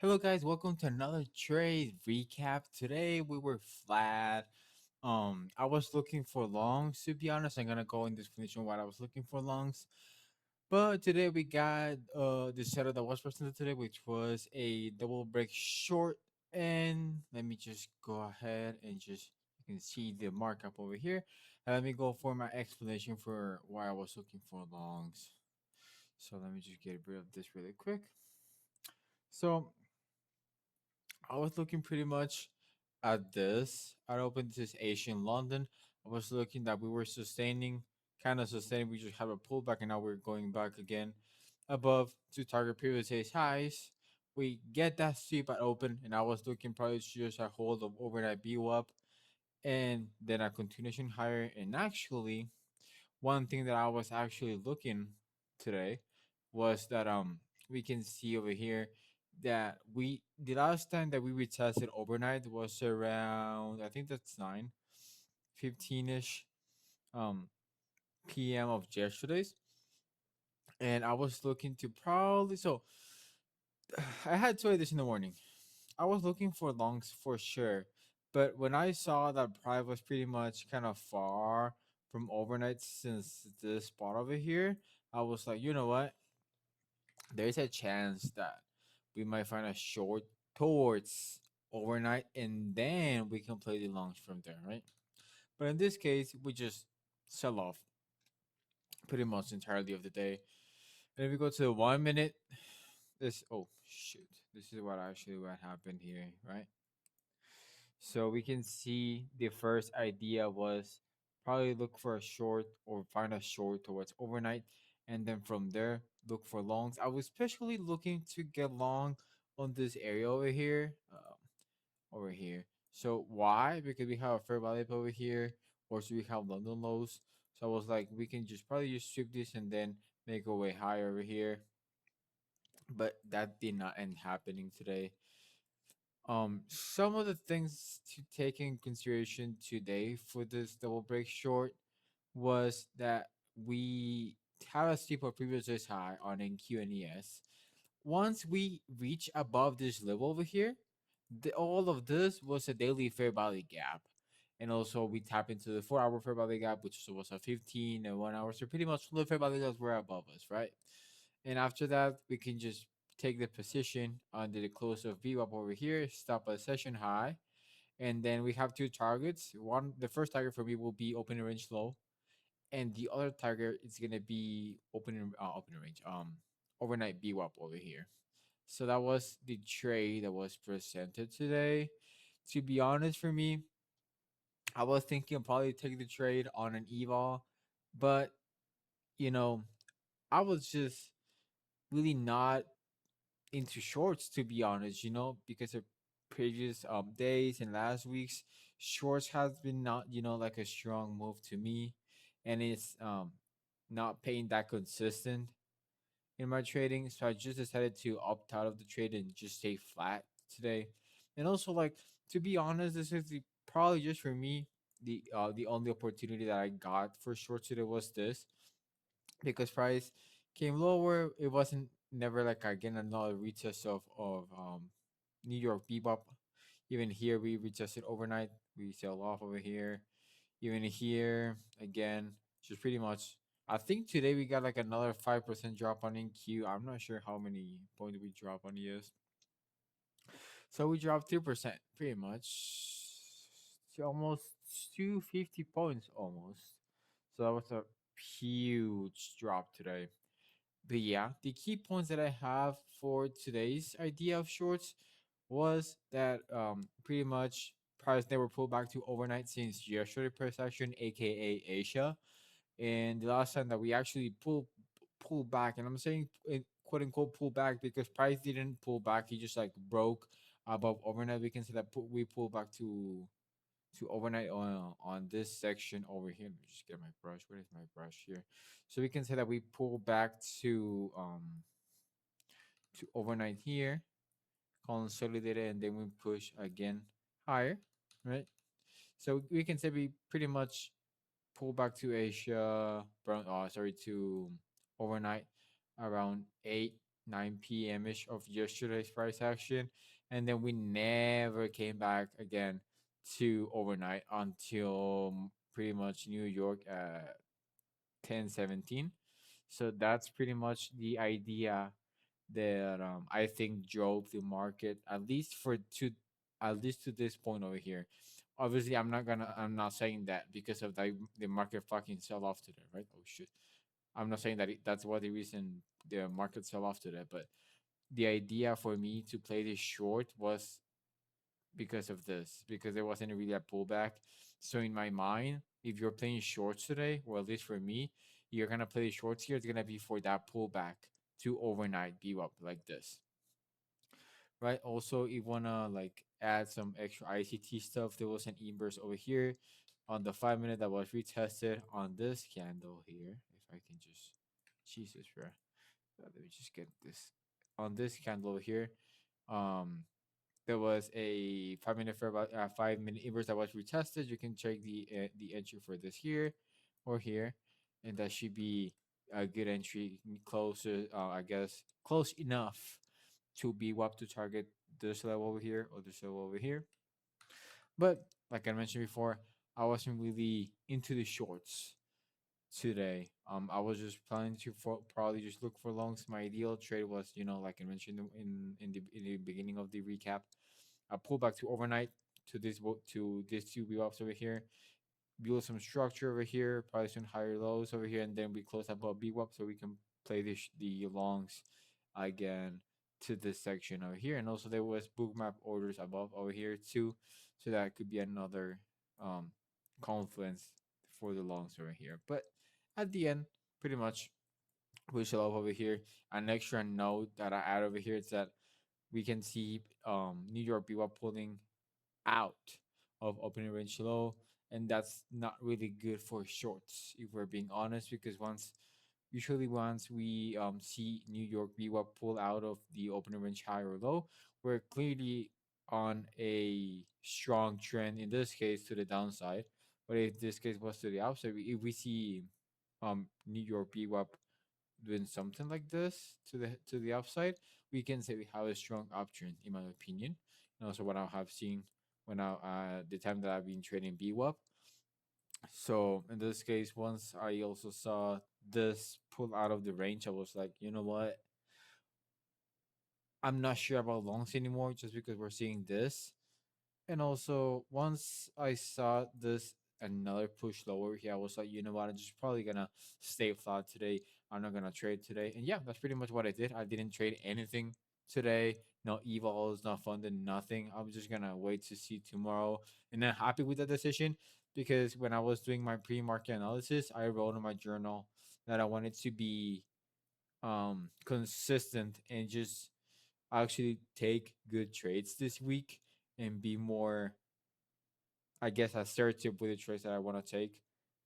Hello guys, welcome to another trade recap. Today we were flat. I was looking for longs to be honest. I'm gonna go in this definition what I was looking for longs. But today we got the setup that was presented today, which was a double break short. And let me just go ahead and just you can see the markup over here. And let me go for my explanation for why I was looking for longs. So let me just get rid of this really quick. So I was looking pretty much at this. I opened this Asian London. I was looking that we were sustaining, kind of sustaining. We just have a pullback, and now we're going back again above to target previous day's highs. We get that sweep at open, and I was looking probably just a hold of overnight VWAP, and then a continuation higher. And actually, one thing that I was actually looking today was that we can see over here that we the last time that we retested overnight was around I think that's 9:15 ish um PM of yesterday's, and I was looking to probably I had to this in the morning. I was looking for longs for sure, but when I saw that price was pretty much kind of far from overnight since this spot over here, I was like, you know what? There's a chance that we might find a short towards overnight, and then we can play the longs from there, right? But in this case, we just sell off pretty much entirely of the day. And if we go to the 1 minute, this oh shoot, this is what happened here, right? So we can see the first idea was probably look for a short or find a short towards overnight. And then from there, look for longs. I was especially looking to get long on this area over here. Over here. So why? Because we have a fair value over here, or so we have London lows. So I was like, we can just probably just sweep this and then make our way higher over here. But that did not end happening today. Some of the things to take in consideration today for this double break short was that we had a steeper previous this high on NQ and ES. Once we reach above this level over here, all of this was a daily fair value gap. And also we tap into the 4 hour fair value gap, which was a 15 and 1 hour. So pretty much the fair value gaps were above us, right? And after that, we can just take the position under the close of VWAP over here, stop at session high, and then we have two targets. The first target for me will be opening range low, and the other target is gonna be opening range overnight VWAP over here. So that was the trade that was presented today. To be honest, for me, I was thinking of probably take the trade on an eval, but you know, I was just really not into shorts to be honest, because of previous days and last week's shorts has been not, like a strong move to me, and it's not paying that consistent in my trading. So I just decided to opt out of the trade and just stay flat today. And also, like, to be honest, this is probably just for me the only opportunity that I got for short today was this, because price came lower. It wasn't never like again another retest of New York Bebop. Even here we retested overnight. We sell off over here. Even here again, just pretty much. I think today we got like another 5% drop on NQ. I'm not sure how many points we drop on ES. So we dropped 2%, pretty much. To almost 250 points almost. So that was a huge drop today. But yeah, the key points that I have for today's idea of shorts was that pretty much price never pulled back to overnight since yesterday per session, aka Asia. And the last time that we actually pull back, and I'm saying quote unquote pull back because price didn't pull back, he just like broke above overnight. We can say that we pull back to overnight on this section over here. Let me just get my brush. Where is my brush here? So we can say that we pull back to overnight here, consolidate it, and then we push again higher, right? So we can say we pretty much pull back to Asia, to overnight around 8 9 p.m. ish of yesterday's price action, and then we never came back again to overnight until pretty much New York at 10:17. So that's pretty much the idea that I think drove the market at least to this point over here. Obviously, I'm not saying that because of the market fucking sell off today, right? Oh shit. I'm not saying that that's what the reason the market sell off today, but the idea for me to play this short was because of this, because there wasn't really a pullback. So in my mind, if you're playing shorts today, or at least for me, you're gonna play shorts here. It's gonna be for that pullback to overnight be up like this, right? Also, you wanna like add some extra ICT stuff. There was an inverse over here on the 5 minute that was retested on this candle here. If I can just, Jesus, bro. Let me just get this on this candle over here. Um, there was a 5 minute for about 5 minute inverse that was retested. You can check the entry for this here or here, and that should be a good entry, closer, I guess, close enough to be up to target this level over here or this level over here. But like I mentioned before, I wasn't really into the shorts today. I was just planning to probably just look for longs. My ideal trade was, like I mentioned in the beginning of the recap, I pull back to overnight to this two blocks over here, build some structure over here, probably some higher lows over here, and then we close above BWAP so we can play the longs again to this section over here. And also there was bookmap orders above over here too, so that could be another um confluence for the longs over here. But at the end, pretty much we shall have over here. An extra note that I add over here is that we can see New York BWAP pulling out of opening range low, and that's not really good for shorts if we're being honest, because once we see New York VWAP pull out of the opening range high or low, we're clearly on a strong trend, in this case to the downside. But if this case was to the upside, if we see New York VWAP doing something like this to the upside, we can say we have a strong uptrend, in my opinion. And also what I have seen when I the time that I've been trading BWAP. So in this case, once I also saw this pull out of the range, I was like, you know what? I'm not sure about longs anymore just because we're seeing this. And also, once I saw this another push lower here, I was like, you know what? I'm just probably gonna stay flat today. I'm not gonna trade today. And yeah, that's pretty much what I did. I didn't trade anything today. No evals, no funded, nothing. I'm just gonna wait to see tomorrow. And I'm happy with the decision because when I was doing my pre-market analysis, I wrote in my journal that I wanted to be consistent and just actually take good trades this week and be more, I guess, assertive with the trades that I want to take.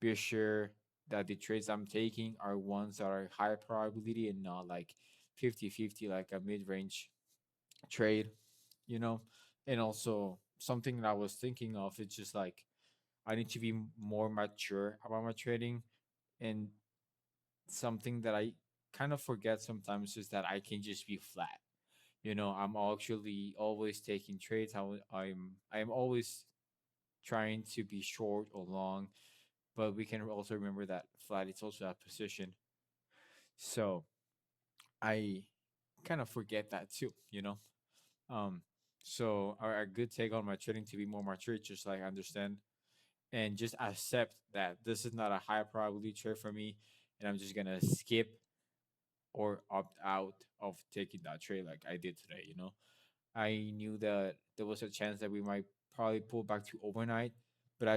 Be sure that the trades I'm taking are ones that are high probability and not like 50-50, like a mid range trade, you know? And also, something that I was thinking of is just like I need to be more mature about my trading. And something that I kind of forget sometimes is that I can just be flat. I'm actually always taking trades. I'm always trying to be short or long, but we can also remember that flat is also a position. So I kind of forget that too. Um, so a good take on my trading to be more mature, just like understand and just accept that this is not a high probability trade for me, and I'm just gonna skip or opt out of taking that trade like I did today. I knew that there was a chance that we might probably pull back to overnight, but I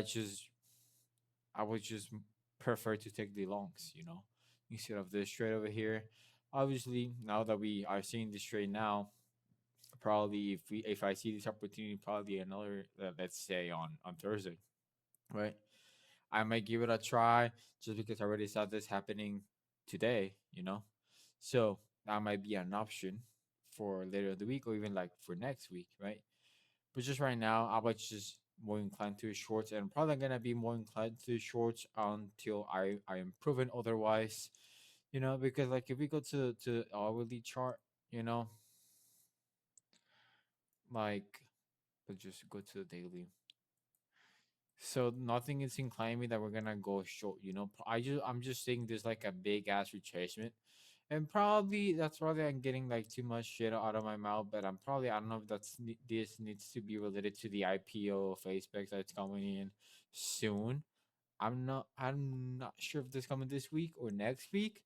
would just prefer to take the longs, instead of this trade over here. Obviously, now that we are seeing this trade now, probably if I see this opportunity, probably another let's say on Thursday, right? I might give it a try just because I already saw this happening today. So that might be an option for later in the week or even like for next week, right? But just right now, I was just more inclined to shorts, and I'm probably gonna be more inclined to shorts until I am proven otherwise. Because like if we go to hourly chart, you know, like let's just go to the daily. So nothing is inclining me that we're gonna go short. I'm just saying there's like a big ass retracement, and probably that's probably I'm getting like too much shit out of my mouth. But I don't know if this needs to be related to the IPO of Facebook that's coming in soon. I'm not sure if this coming this week or next week,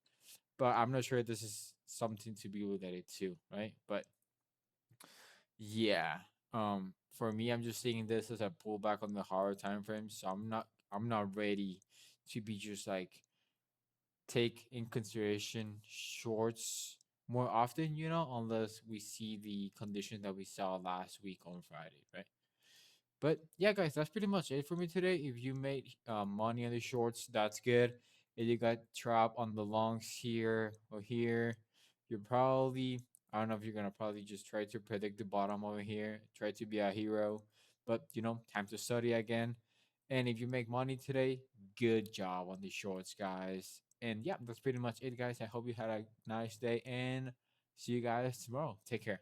but I'm not sure if this is something to be related to, right? But yeah. For me, I'm just seeing this as a pullback on the higher time frame. So I'm not ready to be just like take in consideration shorts more often, unless we see the condition that we saw last week on Friday, right? But yeah, guys, that's pretty much it for me today. If you made money on the shorts, that's good. If you got trapped on the longs here or here, you're probably, I don't know if you're gonna probably just try to predict the bottom over here, try to be a hero. But time to study again. And if you make money today, good job on the shorts, guys. And yeah, that's pretty much it, guys. I hope you had a nice day and see you guys tomorrow. Take care.